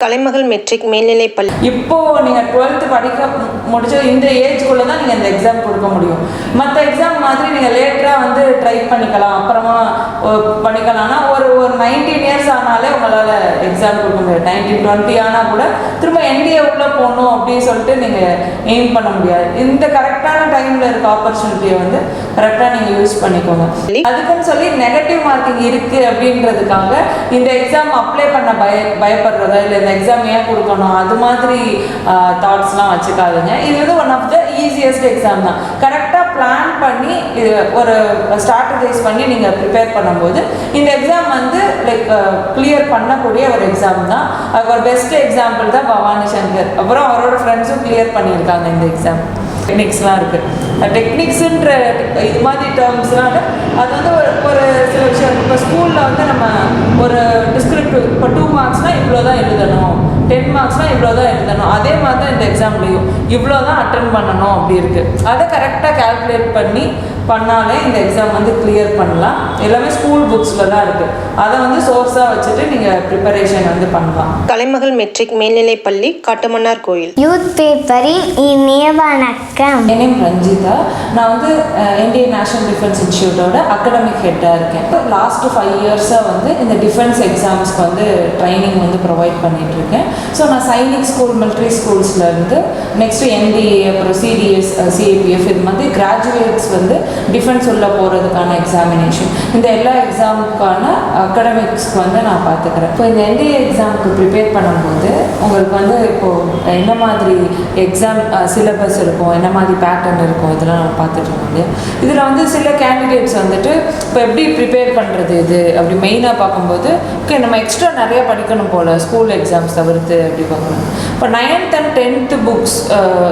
கலைமகள் matric மேல்நிலைப்பள்ளி. இப்போது நீங்கள் 12th படிக்க முடிச்சது இந்த ஏஜ்குள்ளே தான் நீங்கள் இந்த எக்ஸாம் கொடுக்க முடியும். மற்ற எக்ஸாம் மாதிரி நீங்கள் லேட்டராக வந்து ட்ரை பண்ணிக்கலாம், அப்புறமா பண்ணிக்கலாம்னா ஒரு 19 இயர்ஸ் ஆனாலே உங்களால் எக்ஸாம் கொடுக்க முடியாது. 19-20 ஆனால் கூட திரும்ப என்டிஏ உள்ளே போகணும் அப்படின்னு சொல்லிட்டு நீங்கள் எய்ம் பண்ண முடியாது. இந்த கரெக்டான டைமில் இருக்க ஆப்பர்ச்சுனிட்டியை வந்து கரெக்டாக நீங்கள் யூஸ் பண்ணிக்கோங்க. அதுக்குன்னு சொல்லி நெகட்டிவ் மார்க்கிங் இருக்குது அப்படின்றதுக்காக இந்த எக்ஸாம் அப்ளை பண்ண பயப்படுறதா இல்லை இந்த எக்ஸாம் ஏன் கொடுக்கணும் அது மாதிரி தாட்ஸ்லாம் வச்சுக்காதுங்க. இது வந்து one of the easiest exam தான். கரெக்டாக பிளான் பண்ணி ஒரு ஸ்ட்ராட்டஜைஸ் பண்ணி நீங்கள் ப்ரிப்பேர் பண்ணும்போது இந்த எக்ஸாம் வந்து லைக் கிளியர் பண்ணக்கூடிய ஒரு எக்ஸாம் தான். அதுக்கு ஒரு பெஸ்ட் எக்ஸாம்பிள் தான் பவானி சங்கர். அப்புறம் அவரோட ஃப்ரெண்ட்ஸும் கிளியர் பண்ணியிருக்காங்க இந்த எக்ஸாம். டெக்னிக்ஸ்லாம் இருக்குது. டெக்னிக்ஸுன்ற இது மாதிரி டேர்ம்ஸ்லாம் அது வந்து ஒரு சில விஷயம். இப்போ ஸ்கூலில் வந்து நம்ம ஒரு டிஸ்கிரிப்டிவ் இப்போ 2 மார்க்ஸ்னால் இவ்வளோ தான் எழுதணும், 10 மார்க்ஸ்னால் இவ்வளோ தான் எழுதணும். அதே மாதிரி தான் இந்த எக்ஸாம்லேயும் இவ்வளோ தான் அட்டன் பண்ணணும் அப்படி இருக்குது. அதை கரெக்டாக கால்குலேட் பண்ணாலே இந்த எக்ஸாம் வந்து கிளியர் பண்ணலாம். எல்லாமே ஸ்கூல் புக்ஸில் தான் இருக்குது. அதை வந்து சோர்ஸாக வச்சுட்டு நீங்கள் ப்ரிப்பரேஷன் வந்து பண்ணலாம். கலைமகள் மெட்ரிக் மேல்நிலைப்பள்ளி, காட்டுமன்னார் கோயில். யூத் பேப்பரின் இனிய வணக்கம். என் நேம் ரஞ்சிதா. நான் வந்து இந்தியன் நேஷனல் டிஃபென்ஸ் இன்ஸ்டியூட்டோட அகடமிக் ஹெட்டாக இருக்கேன். லாஸ்ட் 5 இயர்ஸாக வந்து இந்த டிஃபென்ஸ் எக்ஸாம்ஸ்க்கு வந்து ட்ரைனிங் வந்து ப்ரொவைட் பண்ணிகிட்ருக்கேன். ஸோ நான் சைனிக் ஸ்கூல், மிலிட்ரி ஸ்கூல்ஸ்லேருந்து நெக்ஸ்ட்டு என்டிஏ, அப்புறம் சிடிஎஸ், சிஏபிஎஃப் இது மாதிரி கிராஜுவேட்ஸ் வந்து டிஃபென்ஸ் உள்ளே போகிறதுக்கான எக்ஸாமினேஷன், இந்த எல்லா எக்ஸாமுக்கான அகடமிக்ஸ்க்கு வந்து நான் பார்த்துக்கிறேன். இப்போ இந்த என்டிஏ எக்ஸாமுக்கு ப்ரிப்பேர் பண்ணும்போது உங்களுக்கு வந்து இப்போது என்ன மாதிரி எக்ஸாம் சிலபஸ் இருக்கும், என்ன மாதிரி பேட்டர்ன் இருக்கும், இதெல்லாம் நம்ம பார்த்துட்டு இருக்கோம். இதில் வந்து சில கேண்டிடேட்ஸ் வந்துட்டு இப்போ எப்படி ப்ரிப்பேர் பண்ணுறது இது அப்படி மெயினாக பார்க்கும்போது ஓகே நம்ம எக்ஸ்ட்ரா நிறையா படிக்கணும் போல் ஸ்கூல் எக்ஸாம்ஸ் தவிர்த்து அப்படி பார்க்கணும். இப்போ 9th and 10th புக்ஸ்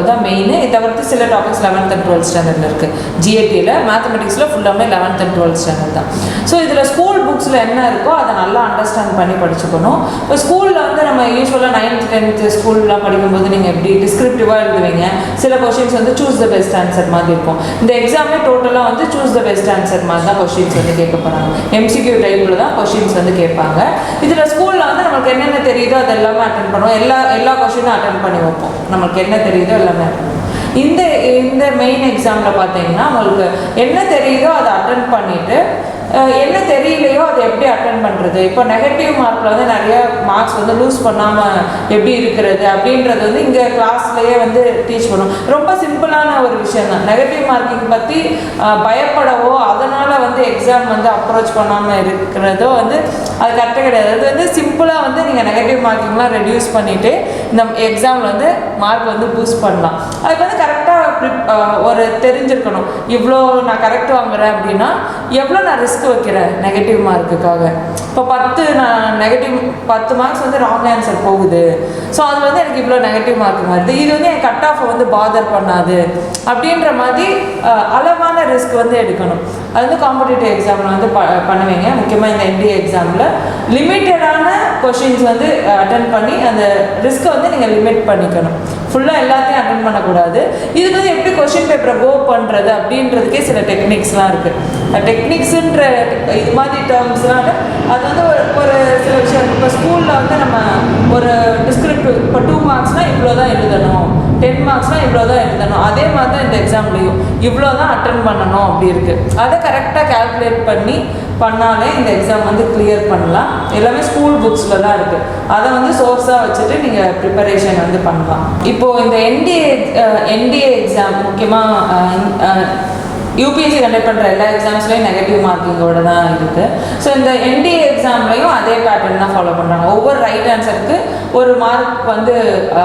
தான் மெயின். இதை தவிர்த்து சில டாபிக்ஸ் 11th and 12th ஸ்டாண்டர்டில் இருக்குது. ஜிஏடியில் மேத்தமெட்டிக்ஸில் ஃபுல்லாமே 11th and 12th ஸ்டாண்டர்ட் தான். ஸோ இதில் ஸ்கூல் புக்ஸில் என்ன இருக்கோ அதை நல்லா அண்டர்ஸ்டாண்ட் பண்ணி படிச்சுக்கணும். இப்போ ஸ்கூலில் வந்து நம்ம யூஸ்வலாக 9th 10th ஸ்கூல்லாம் படிக்கும்போது நீங்கள் எப்படி டிஸ்கிரிப்டிவாக எழுதுவீங்க. சில கொஷின்ஸ் வந்து சூஸ் த பெஸ்ட் ஆன்சர் மாதிரி இருக்கும். இந்த எக்ஸாமே டோட்டலாக வந்து சூஸ் த பெஸ்ட் ஆன்சர் மாதிரி தான் கொஷின்ஸ் வந்து கேட்க போகிறாங்க. எம்சிக்யூ டைப்பில் தான் கொஷின்ஸ் வந்து கேட்பாங்க. இதில் ஸ்கூலில் வந்து நமக்கு என்னென்ன தெரியுதோ அது எல்லாமே அட்டென்ட் பண்ணுவோம். எல்லா கொஷினும் அட்டென்ட் பண்ணி வைப்போம். நமக்கு என்ன தெரியுதோ எல்லாமே அட்டென்ட் பண்ணுவோம். இந்த மெயின் எக்ஸாமில் பார்த்தீங்கன்னா உங்களுக்கு என்ன தெரியுதோ அதை அட்டென்ட் பண்ணிவிட்டு என்ன தெரியலையோ அதை எப்படி அட்டென்ட் பண்ணுறது. இப்போ நெகட்டிவ் மார்க்கில் வந்து நிறைய மார்க்ஸ் வந்து லூஸ் பண்ணாமல் எப்படி இருக்கிறது அப்படின்றது வந்து இங்கே கிளாஸ்லேயே வந்து டீச் பண்ணும். ரொம்ப சிம்பிளான ஒரு விஷயம் தான். நெகட்டிவ் மார்க்கிங் பற்றி பயப்படவோ அதனால் வந்து எக்ஸாம் வந்து அப்ரோச் பண்ணாமல் இருக்கிறதோ வந்து அது கரெக்டாக கிடையாது. அது வந்து சிம்பிளாக வந்து நீங்கள் நெகட்டிவ் மார்க்கிங்லாம் ரெடியூஸ் பண்ணிவிட்டு இந்த எக்ஸாமில் வந்து மார்க் வந்து பூஸ்ட் பண்ணலாம். அதுக்கு வந்து கரெக்டாக ஒரு தெரிஞ்சிருக்கணும். இவ்வளோ நான் கரெக்ட் வாங்குறேன் அப்படின்னா எவ்வளோ நான் ரிஸ்க் வைக்கிறேன் நெகட்டிவ் மார்க்குக்காக. இப்போ 10 மார்க்ஸ் வந்து ராங் ஆன்சர் போகுது. ஸோ அதில் வந்து எனக்கு இவ்வளோ நெகட்டிவ் மார்க் வருது. இது வந்து என் கட் ஆஃப் வந்து பாதர் பண்ணாது அப்படின்ற மாதிரி அளவான ரிஸ்க் வந்து எடுக்கணும். அது வந்து காம்படிட்டிவ் எக்ஸாமில் வந்து பண்ணுவீங்க. முக்கியமாக இந்த என்டிஏ எக்ஸாமில் லிமிட்டடான கொஷின்ஸ் வந்து அட்டென்ட் பண்ணி அந்த ரிஸ்க்கை வந்து நீங்கள் லிமிட் பண்ணிக்கணும். ஃபுல்லாக எல்லாத்தையும் அட்டென்ட் பண்ணக்கூடாது. இதுக்கு வந்து எப்படி கொஷின் பேப்பரை கோ பண்ணுறது அப்படின்றதுக்கே சில டெக்னிக்ஸ்லாம் இருக்குது. டெக்னிக்ஸுன்ற இது மாதிரி டேர்ம்ஸ்லாம் அது வந்து ஒரு சில விஷயம். இப்போ ஸ்கூலில் வந்து நம்ம ஒரு டிஸ்கிரிப்டிவ் இப்போ 2 மார்க்ஸ்னால் இவ்வளோ தான் எழுதணும், 10 மார்க்ஸ்னால் இவ்வளோ தான் எழுதணும். அதே மாதிரி தான் இந்த எக்ஸாம்லேயும் இவ்வளோ தான் அட்டென்ட் பண்ணணும் அப்படி இருக்குது. அதை கரெக்டாக கால்குலேட் பண்ணாலே இந்த எக்ஸாம் வந்து கிளியர் பண்ணலாம். எல்லாமே ஸ்கூல் புக்ஸில் தான் இருக்குது. அதை வந்து சோர்ஸாக வச்சுட்டு நீங்கள் ப்ரிப்பரேஷன் வந்து பண்ணலாம். இப்போது இந்த என்டிஏ எக்ஸாம் முக்கியமாக யூபிஎஸ்சி கண்டக்ட் பண்ணுற எல்லா எக்ஸாம்ஸ்லேயும் நெகட்டிவ் மார்க்கிங்கோடு தான் இருக்குது. ஸோ இந்த என்டிஏ எக்ஸாம்லேயும் அதே பேட்டர்ன் தான் ஃபாலோ பண்ணுறாங்க. ஒவ்வொரு ரைட் ஆன்சருக்கு ஒரு மார்க் வந்து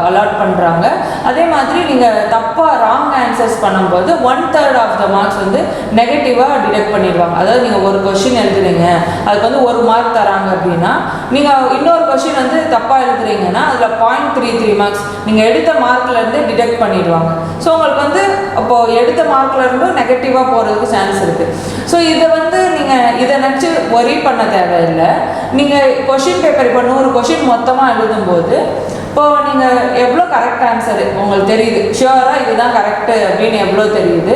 அலாட் பண்ணுறாங்க. அதே மாதிரி நீங்கள் தப்பாக ராங் ஆன்சர்ஸ் பண்ணும்போது 1/3 ஆஃப் த மார்க்ஸ் வந்து நெகட்டிவாக டிடெக்ட் பண்ணிடுவாங்க. அதாவது நீங்கள் ஒரு கொஷின் எழுதுறீங்க, அதுக்கு வந்து 1 மார்க் தராங்க அப்படின்னா நீங்கள் இன்னொரு கொஷின் வந்து தப்பாக எழுதுறீங்கன்னா அதில் 0.33 மார்க்ஸ் நீங்கள் எடுத்த மார்க்லேருந்து டிடெக்ட் பண்ணிடுவாங்க. ஸோ உங்களுக்கு வந்து அப்போது எடுத்த மார்க்லேருந்து நெகட்டிவாக போகிறதுக்கு சான்ஸ் இருக்குது. ஸோ இதை வந்து நீங்கள் இதை நினச்சி ஒரி பண்ண தேவையில்லை. நீங்கள் கொஷின் பேப்பர் இப்போ 100 கொஷின் மொத்தமாக எழுதும்போது இப்போது நீங்கள் எவ்வளோ கரெக்ட் ஆன்சரு உங்களுக்கு தெரியுது, ஷியோராக இதுதான் கரெக்டு அப்படின்னு எவ்வளோ தெரியுது,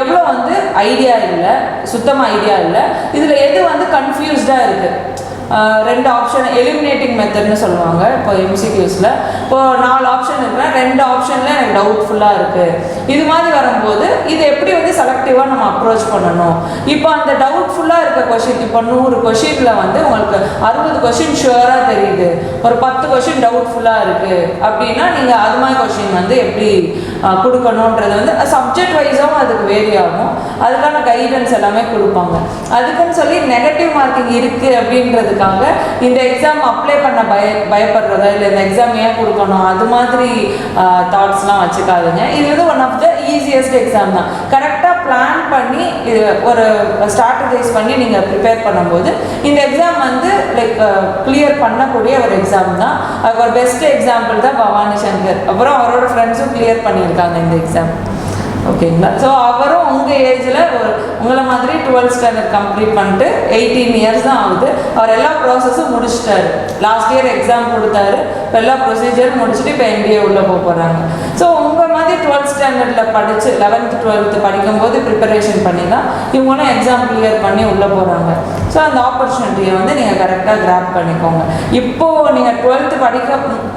எவ்வளோ வந்து ஐடியா இல்லை, சுத்தமாக ஐடியா இல்லை, இதில் எது வந்து கன்ஃபியூஸ்டாக இருக்குது. 2 ஆப்ஷன் எலிமினேட்டிங் மெத்தட்னு சொல்லுவாங்க. இப்போ எம்சிக்யூஸில் இப்போ 4 ஆப்ஷன் இருக்குன்னா 2 ஆப்ஷனில் எனக்கு டவுட்ஃபுல்லாக இருக்குது. இது மாதிரி வரும்போது இது எப்படி வந்து செலக்டிவாக நம்ம அப்ரோச் பண்ணணும். இப்போ அந்த டவுட்ஃபுல்லாக இருக்க கொஷின், இப்போ 100 கொஷினில் வந்து உங்களுக்கு 60 கொஷின் ஷுவராக தெரியுது, ஒரு 10 கொஷின் டவுட்ஃபுல்லாக இருக்குது அப்படின்னா நீங்கள் அது மாதிரி கொஷின் வந்து எப்படி கொடுக்கணுன்றது வந்து சப்ஜெக்ட் வைஸாகவும் அதுக்கு வேரி ஆகும். அதுக்கான கைடன்ஸ் எல்லாமே கொடுப்பாங்க. அதுக்குன்னு சொல்லி நெகட்டிவ் மார்க்கிங் இருக்குது அப்படின்றதுக்காக இந்த எக்ஸாம் அப்ளை பண்ண பயப்படுறதா இல்லை இந்த எக்ஸாம் ஏன் கொடுக்கணும் அது மாதிரி தாட்ஸ்லாம் வச்சுக்காதுங்க. இது வந்து one of the easiest exam தான். கரெக்டாக பிளான் பண்ணி இது ஒரு ஸ்ட்ராட்டஜைஸ் பண்ணி நீங்கள் ப்ரிப்பேர் பண்ணும்போது இந்த எக்ஸாம் வந்து லைக் கிளியர் பண்ணக்கூடிய ஒரு எக்ஸாம் தான். அதுக்கு ஒரு பெஸ்ட் எக்ஸாம்பிள் தான் பவானி சங்கர். அப்புறம் அவரோட ஃப்ரெண்ட்ஸும் கிளியர் பண்ணியிருக்காங்க இந்த எக்ஸாம். ஓகேங்களா? ஸோ அவரும் உங்கள் ஏஜில் உங்களை மாதிரி 12th ஸ்டாண்டர்ட் கம்ப்ளீட் பண்ணிட்டு 18 இயர்ஸ் தான் ஆகுது. அவர் எல்லா ப்ராசஸும் முடிச்சிட்டாரு. லாஸ்ட் இயர் எக்ஸாம் கொடுத்தாரு, இப்போ எல்லா ப்ரொசீஜரும் முடிச்சுட்டு இப்போ MBA உள்ளே போகிறாங்க. ஸோ உங்கள் மாதிரி 12th ஸ்டாண்டர்டில் படித்து 11th 12th படிக்கும்போது ப்ரிப்பரேஷன் பண்ணி தான் இவங்களும் எக்ஸாம் கிளியர் பண்ணி உள்ளே போகிறாங்க. ஸோ அந்த ஆப்பர்ச்சுனிட்டியை வந்து நீங்கள் கரெக்டாக கிராப் பண்ணிக்கோங்க. இப்போது நீங்கள் 12th படிக்க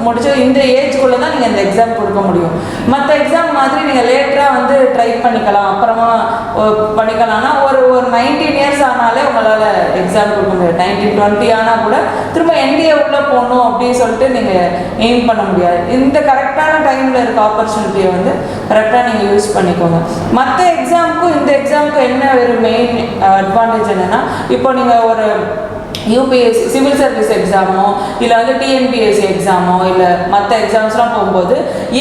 முடிச்சது இந்த ஏஜ்குள்ளே தான் நீங்கள் இந்த எக்ஸாம் கொடுக்க முடியும். மற்ற எக்ஸாம் மாதிரி நீங்கள் லேட்டராக வந்து ட்ரை பண்ணிக்கலாம், அப்புறமா பண்ணிக்கலாம்னா ஒரு 19 இயர்ஸ் ஆனாலே உங்களால் எக்ஸாம் கொடுக்க முடியாது. 19-20 ஆனால் கூட திரும்ப NDA உள்ளே போகணும் அப்படின்னு சொல்லிட்டு நீங்கள் எய்ம் பண்ண முடியாது. இந்த கரெக்டான டைமில் இருக்க ஆப்பர்ச்சுனிட்டியை வந்து கரெக்டாக நீங்கள் யூஸ் பண்ணிக்கோங்க. மற்ற எக்ஸாமுக்கும் இந்த எக்ஸாமுக்கும் என்ன ஒரு மெயின் அட்வான்டேஜ் என்னென்னா, இப்போ நீங்கள் ஒரு UPSC சிவில் சர்வீஸ் எக்ஸாமோ இல்லை வந்து TNPSC எக்ஸாமோ இல்லை மற்ற எக்ஸாம்ஸ்லாம் போகும்போது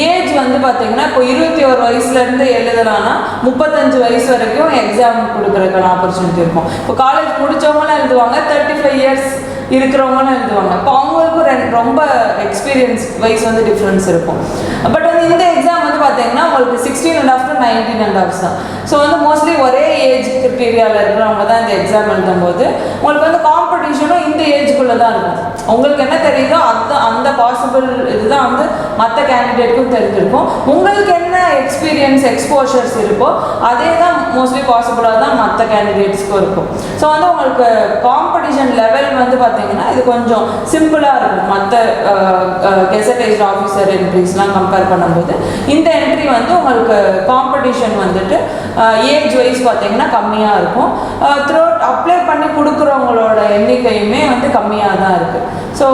ஏஜ் வந்து பார்த்தீங்கன்னா இப்போ 21 வயசுலேருந்து எழுதலான்னா 35 வயசு வரைக்கும் எக்ஸாம் கொடுக்குறதுக்கான ஆப்பர்ச்சுனிட்டி இருக்கும். இப்போ காலேஜ் முடித்தவங்களும் எழுதுவாங்க, 35 இயர்ஸ் இருக்கிறவங்களும் எழுதுவாங்க. இப்போ அவங்களுக்கும் ரொம்ப எக்ஸ்பீரியன்ஸ் வைஸ் வந்து டிஃப்ரென்ஸ் இருக்கும். பட் வந்து இந்த எக்ஸாம் வந்து பார்த்தீங்கன்னா உங்களுக்கு 16.5 to 19.5 தான். ஸோ வந்து மோஸ்ட்லி ஒரே ஏஜ் கிரிட்டீரியாவில் இருக்கிறவங்க தான் இந்த எக்ஸாம் எழுதும்போது உங்களுக்கு வந்து காம்படிஷனும் இந்த ஏஜுக்குள்ளே தான் இருக்கும். உங்களுக்கு என்ன தெரியுதோ அந்த பாசிபிள் இதுதான் வந்து மற்ற கேண்டிடேட்டுக்கும் தெரிஞ்சிருக்கும். உங்களுக்கு என்ன எக்ஸ்பீரியன்ஸ் எக்ஸ்போஷர்ஸ் இருக்கோ அதே தான் மோஸ்ட்லி பாசிபிளாக தான் மற்ற கேண்டிடேட்ஸ்க்கும் இருக்கும். ஸோ வந்து உங்களுக்கு காம்படிஷன் லெவல் வந்து பார்த்தீங்கன்னா இது கொஞ்சம் சிம்பிளாக இருக்கும். மற்ற கெசடைஸ்ட் ஆஃபீஸர் என்ட்ரிஸ்லாம் கம்பேர் பண்ணும்போது இந்த என்ட்ரி வந்து உங்களுக்கு காம்படிஷன் வந்துட்டு ஏஜ் வைஸ் பார்த்தீங்கன்னா கம்மியாக இருக்கும். த்ரூஅவுட் அப்ளை பண்ணி கொடுக்குறவங்களோட எண்ணிக்கையுமே வந்து கம்மியாக தான் இருக்குது. ஸோ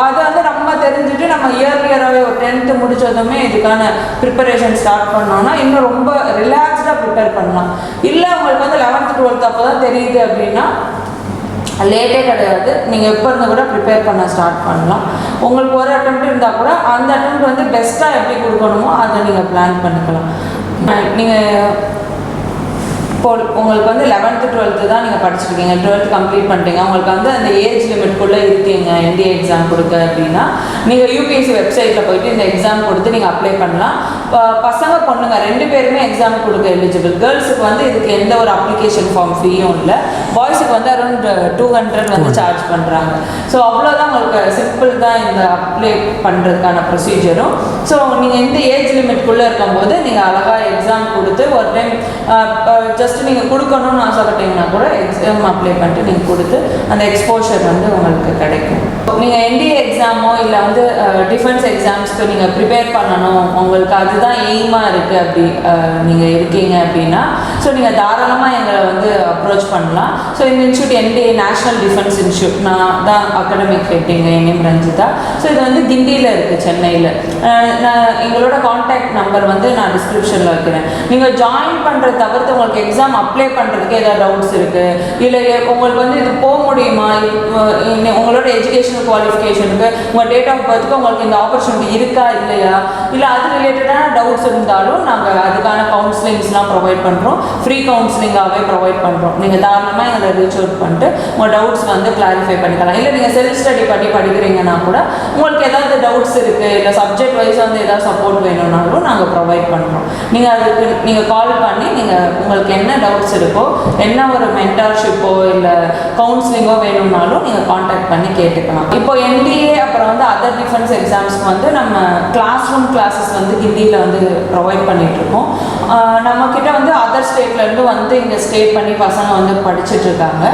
அதை வந்து நம்ம தெரிஞ்சுட்டு நம்ம இயர்லியராகவே ஒரு 10th முடித்ததுமே இதுக்கான ப்ரிப்பரேஷன் ஸ்டார்ட் பண்ணோன்னா இன்னும் ரொம்ப ரிலாக்ஸ்டாக ப்ரிப்பேர் பண்ணலாம். இல்லை உங்களுக்கு வந்து 11th 12th அப்போ தான் தெரியுது அப்படின்னா லேட்டே கிடையாது. நீங்கள் எப்போ இருந்து கூட ப்ரிப்பேர் பண்ண ஸ்டார்ட் பண்ணலாம். உங்களுக்கு ஒரு அட்டெம்ப்ட் இருந்தால் கூட அந்த அட்டெம்ப்ட் வந்து பெஸ்ட்டாக எப்படி கொடுக்கணுமோ அதை நீங்கள் பிளான் பண்ணிக்கலாம். நீங்கள் இப்போ உங்களுக்கு வந்து 11th 12th தான் நீங்கள் படிச்சிருக்கீங்க, 12th கம்ப்ளீட் பண்ணிட்டீங்க, உங்களுக்கு வந்து அந்த ஏஜ் லிமிட்குள்ளே இருக்கீங்க NDA எக்ஸாம் கொடுக்க அப்படின்னா நீங்கள் UPSC வெப்சைட்டில் போயிட்டு இந்த எக்ஸாம் கொடுத்து நீங்கள் அப்ளை பண்ணலாம். பசங்க பொண்ணுங்க 2 பேருமே எக்ஸாம் கொடுக்க எலிஜிபிள். கேர்ள்ஸுக்கு வந்து இதுக்கு எந்த ஒரு அப்ளிகேஷன் ஃபார்ம் ஃபீயும் இல்லை. பாய்ஸுக்கு வந்து அரௌண்ட் 200 வந்து சார்ஜ் பண்ணுறாங்க. ஸோ அவ்வளோதான், உங்களுக்கு சிம்பிள் தான் இந்த அப்ளை பண்ணுறதுக்கான ப்ரொசீஜரும். ஸோ நீங்கள் இந்த ஏஜ் லிமிட்குள்ளே இருக்கும்போது நீங்கள் அழகாக எக்ஸாம் கொடுத்து ஒரு டைம் ஜஸ்ட் நீங்கள் கொடுக்கணும்னு ஆசைப்பட்டீங்கன்னா கூட எக்ஸாம் அப்ளை பண்ணிட்டு நீங்கள் கொடுத்து அந்த எக்ஸ்போஷர் வந்து உங்களுக்கு கிடைக்கும். நீங்கள் NDA எக்ஸாமோ இல்லை வந்து டிஃபென்ஸ் எக்ஸாம்ஸ்க்கு நீங்கள் ப்ரிப்பேர் பண்ணணும், உங்களுக்கு அதுதான் எய்மாக இருக்குது அப்படி நீங்கள் இருக்கீங்க அப்படின்னா ஸோ நீங்கள் தாராளமாக எங்களை வந்து அப்ரோச் பண்ணலாம். ஸோ இந்த institute NDA national defence institute, நான் தான் அகாடமிக் ஹெட்டிங்க, என் நேம் ரஞ்சிதா. ஸோ இது வந்து கிண்டியில் இருக்குது, சென்னையில். நான் எங்களோட கான்டாக்ட் நம்பர் வந்து நான் டிஸ்கிரிப்ஷனில் வைக்கிறேன். நீங்கள் ஜாயின் பண்ணுறது தவிர்த்து உங்களுக்கு எக்ஸாம் அப்ளை பண்ணுறதுக்கு ஏதாவது டவுட்ஸ் இருக்குது, இல்லை உங்களுக்கு வந்து இது போக முடியுமா, உங்களோட எஜுகேஷனல் குவாலிஃபிகேஷனுக்கு உங்கள் டேட் ஆஃப் பர்த்துக்கு உங்களுக்கு இந்த ஆப்பர்ச்சுனிட்டி இருக்கா இல்லையா, இல்லை அது ரிலேட்டடான டவுட்ஸ் இருந்தாலும் நாங்கள் அதுக்கான கவுன்சிலிங்ஸ்லாம் ப்ரொவைட் பண்ணுறோம். ஃப்ரீ கவுன்சிலிங்காகவே ப்ரொவைட் பண்ணுறோம். நீங்கள் தாராளமாக எங்களை ரீச் அவுட் பண்ணிட்டு உங்கள் டவுட்ஸ் வந்து கிளாரிஃபை பண்ணிக்கலாம். இல்லை நீங்கள் செல்ஃப் ஸ்டடி பண்ணி படிக்கிறீங்கன்னா கூட உங்களுக்கு ஏதாவது டவுட்ஸ் இருக்குது, இல்லை சப்ஜெக்ட் வைஸ் வந்து ஏதாவது சப்போர்ட் வேணும்னாலும் நாங்கள் ப்ரொவைட் பண்ணுறோம். நீங்கள் அதுக்கு நீங்கள் கால் பண்ணி நீங்கள் உங்களுக்கு என்ன டவுட்ஸ் இருக்கோ, என்ன ஒரு மென்டார்ஷிப்போ இல்லை கவுன்சிலிங்கோ வேணும்னாலும் நீங்கள் காண்டாக்ட் பண்ணி கேட்டுக்கலாம். இப்போ NDA அப்புறம் வந்து அதர் டிஃபென்ஸ் எக்ஸாம்ஸ்க்கு வந்து நம்ம கிளாஸ் ரூம் கிளாஸஸ் வந்து ஹிந்தியில் வந்து ப்ரொவைட் பண்ணிகிட்ருக்கோம். நம்மக்கிட்ட வந்து அதர் ஸ்டேட்லேருந்து வந்து இங்கே ஸ்டே பண்ணி பசங்க வந்து படிச்சுட்ருக்காங்க.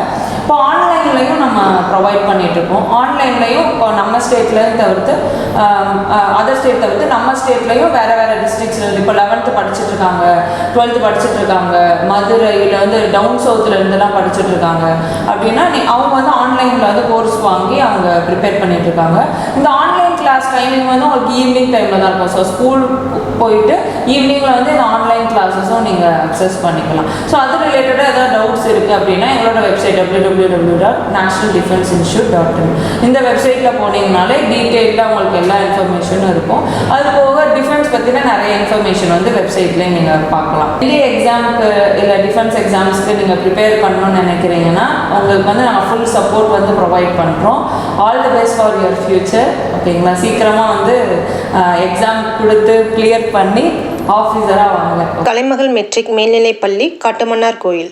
இப்போ ஆன்லைன்லையும் நம்ம ப்ரொவைட் பண்ணிகிட்ருக்கோம். ஆன்லைன்லையும் இப்போ நம்ம ஸ்டேட்லேயும் தவிர்த்து அதர் ஸ்டேட் தவிர்த்து நம்ம ஸ்டேட்லேயும் வேறு வேறு டிஸ்ட்ரிக்ஸில் இப்போ 11th படிச்சுட்ருக்காங்க, 12th படிச்சுட்ருக்காங்க, மதுரையில் வந்து டவுன் சவுத்துலேருந்துலாம் படிச்சுட்ருக்காங்க அப்படின்னா அவங்க வந்து ஆன்லைனில் வந்து கோர்ஸ் வாங்கி அவங்க ப்ரிப்பேர் பண்ணிகிட்ருக்காங்க. இந்த ஆன்லைன் கிளாஸ் டைமிங் வந்து உங்களுக்கு ஈவினிங் டைமில் தான் இருக்கும். ஸோ ஸ்கூல் போயிட்டு ஈவினிங்கில் வந்து இந்த ஆன்லைன் கிளாஸஸும் நீங்கள் அக்சஸ் பண்ணிக்கலாம். ஸோ அது ரிலேட்டடாக ஏதாவது டவுட்ஸ் இருக்குது அப்படின்னா எங்களோட வெப்சைட் www.nationaldefenceinstitute.in இந்த வெப்சைட்டில் போனீங்கனாலே டீட்டெயிலாக உங்களுக்கு எல்லா இன்ஃபர்மேஷனும் இருக்கும். அது போக டிஃபென்ஸ் பற்றின நிறைய இன்ஃபர்மேஷன் வந்து வெப்சைட்லேயே நீங்கள் பார்க்கலாம். இதே எக்ஸாமுக்கு இல்லை டிஃபென்ஸ் எக்ஸாம்ஸ்க்கு நீங்கள் ப்ரிப்பேர் பண்ணணும்னு நினைக்கிறீங்கன்னா உங்களுக்கு வந்து நாங்கள் ஃபுல் சப்போர்ட் வந்து ப்ரொவைட் பண்ணுறோம். All the best for your future. ஓகேங்களா? சீக்கிரமாக வந்து எக்ஸாம் கொடுத்து கிளியர் பண்ணி ஆஃபீஸராக வாங்க. கலைமகள் மெட்ரிக் மேல்நிலைப்பள்ளி காட்டுமன்னார் கோயில்.